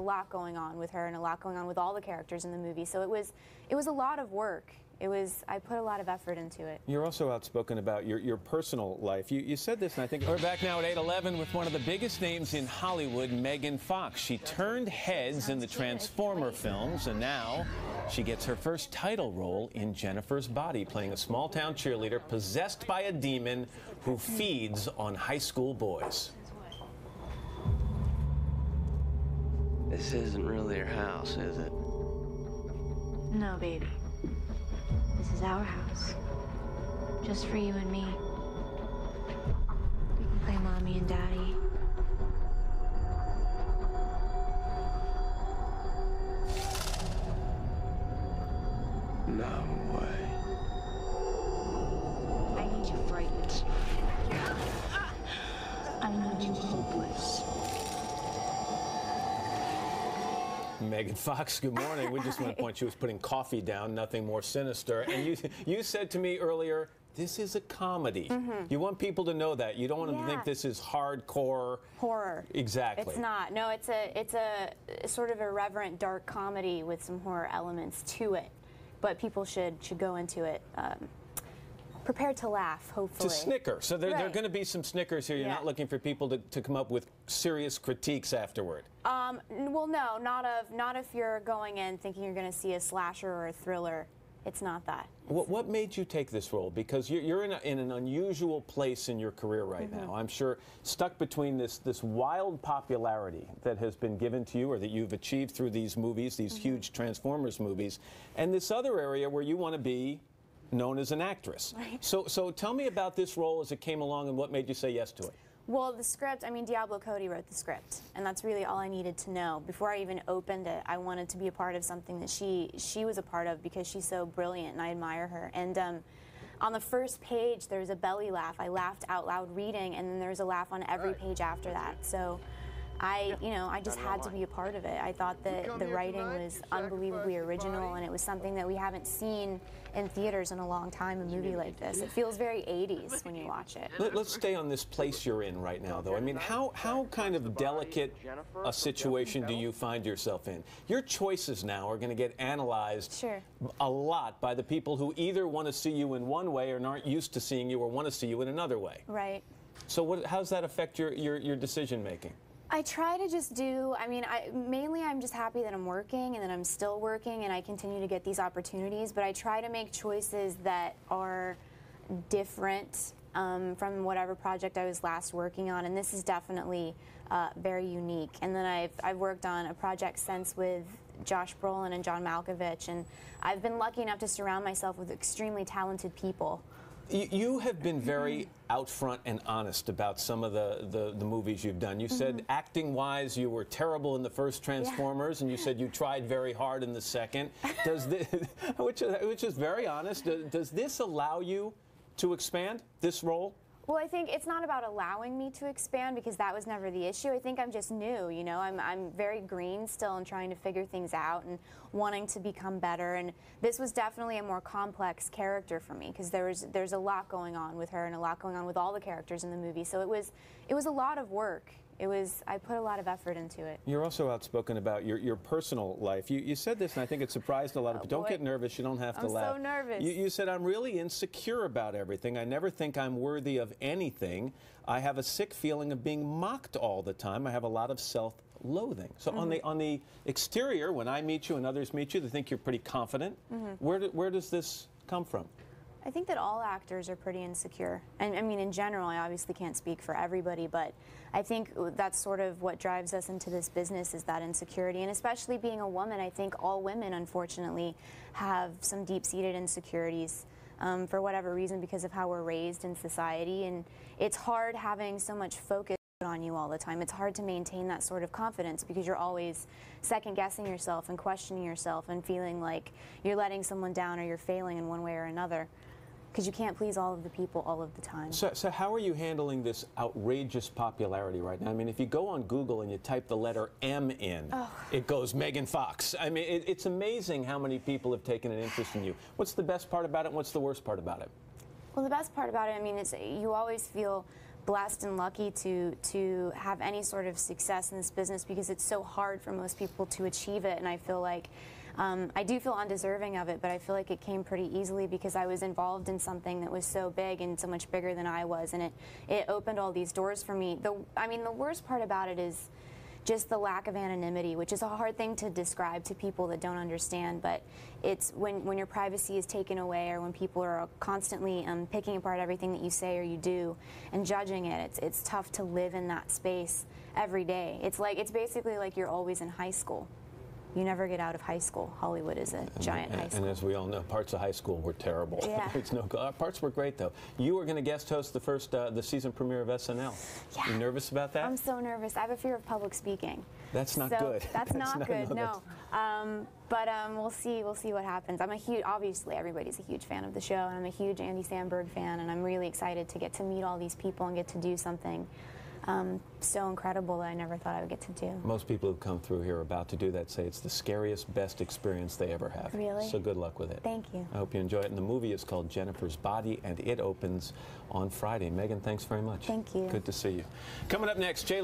lot going on with her and a lot going on with all the characters in the movie. So it was a lot of work. I put a lot of effort into it. You're also outspoken about your personal life. You said this, and I think we're back now at 8:11 with one of the biggest names in Hollywood, Megan Fox. She turned heads in the Transformer films, and now she gets her first title role in Jennifer's Body, playing a small-town cheerleader possessed by a demon who feeds on high school boys. This isn't really your house, is it? No, baby. This is our house. Just for you and me. We can play mommy and daddy. No way. I need you frightened. I need you hopeless. Megan Fox, good morning. We just want to point, she was putting coffee down, nothing more sinister. And you said to me earlier, this is a comedy. You want people to know that. You don't want them to think this is hardcore horror. Exactly. It's not. No, it's a sort of irreverent, dark comedy with some horror elements to it. But people should go into it prepared to laugh, hopefully. To snicker. So there are going to be some snickers here. You're not looking for people to come up with serious critiques afterward. Well, no, not if you're going in thinking you're going to see a slasher or a thriller. It's not that. What made you take this role? Because you're in an unusual place in your career right now. I'm sure stuck between this wild popularity that has been given to you or that you've achieved through these movies, these huge Transformers movies, and this other area where you want to be known as an actress. Right. So tell me about this role as it came along and what made you say yes to it. Well, the script, I mean, Diablo Cody wrote the script, and that's really all I needed to know. Before I even opened it, I wanted to be a part of something that she was a part of because she's so brilliant, and I admire her. And on the first page, there was a belly laugh. I laughed out loud reading, and then there was a laugh on every page after that. So I just had to be a part of it. I thought that the writing was unbelievably original, and it was something that we haven't seen in theaters in a long time, a movie like this. It feels very 80s when you watch it. Let's stay on this place you're in right now, though. I mean, how kind of delicate a situation do you find yourself in? Your choices now are going to get analyzed a lot by the people who either want to see you in one way or aren't used to seeing you or want to see you in another way. Right. So how does that affect your decision making? I try to just mainly I'm just happy that I'm working and that I'm still working and I continue to get these opportunities, but I try to make choices that are different from whatever project I was last working on, and this is definitely very unique. And then I've worked on a project since with Josh Brolin and John Malkovich, and I've been lucky enough to surround myself with extremely talented people. You have been very out front and honest about some of the movies you've done. You said acting-wise you were terrible in the first Transformers, and you said you tried very hard in the second. Does this, which is very honest. Does this allow you to expand this role? Well, I think it's not about allowing me to expand because that was never the issue. I think I'm just new, you know. I'm very green still and trying to figure things out and wanting to become better. And this was definitely a more complex character for me because there's a lot going on with her and a lot going on with all the characters in the movie. So it was a lot of work. I put a lot of effort into it. You're also outspoken about your personal life. You said this, and I think it surprised a lot of people. Don't get nervous. You don't have to laugh. I'm so nervous. You said, I'm really insecure about everything. I never think I'm worthy of anything. I have a sick feeling of being mocked all the time. I have a lot of self-loathing. So on the exterior, when I meet you and others meet you, they think you're pretty confident. Where does this come from? I think that all actors are pretty insecure. And I mean, in general, I obviously can't speak for everybody, but I think that's sort of what drives us into this business is that insecurity. And especially being a woman, I think all women, unfortunately, have some deep-seated insecurities for whatever reason because of how we're raised in society. And it's hard having so much focus on you all the time. It's hard to maintain that sort of confidence because you're always second-guessing yourself and questioning yourself and feeling like you're letting someone down or you're failing in one way or another. Because you can't please all of the people all of the time. So how are you handling this outrageous popularity right now? I mean, if you go on Google and you type the letter M in, it goes Megan Fox. I mean, it's amazing how many people have taken an interest in you. What's the best part about it and what's the worst part about it? Well, the best part about it, I mean, is you always feel blessed and lucky to have any sort of success in this business because it's so hard for most people to achieve it, and I feel like I do feel undeserving of it, but I feel like it came pretty easily because I was involved in something that was so big and so much bigger than I was, and it opened all these doors for me. I mean, the worst part about it is just the lack of anonymity, which is a hard thing to describe to people that don't understand, but it's when your privacy is taken away, or when people are constantly picking apart everything that you say or you do and judging it, it's tough to live in that space every day. It's basically like you're always in high school. You never get out of high school. Hollywood is a giant high school. And as we all know, parts of high school were terrible. Yeah. Parts were great, though. You were going to guest host the season premiere of SNL. Yeah. You nervous about that? I'm so nervous. I have a fear of public speaking. That's not good. That's not good. No. But we'll see what happens. Obviously everybody's a huge fan of the show, and I'm a huge Andy Samberg fan, and I'm really excited to get to meet all these people and get to do something so incredible that I never thought I would get to do. Most people who come through here about to do that say it's the scariest, best experience they ever have. Really? So good luck with it. Thank you. I hope you enjoy it. And the movie is called Jennifer's Body, and it opens on Friday. Megan, thanks very much. Thank you. Good to see you. Coming up next, Jay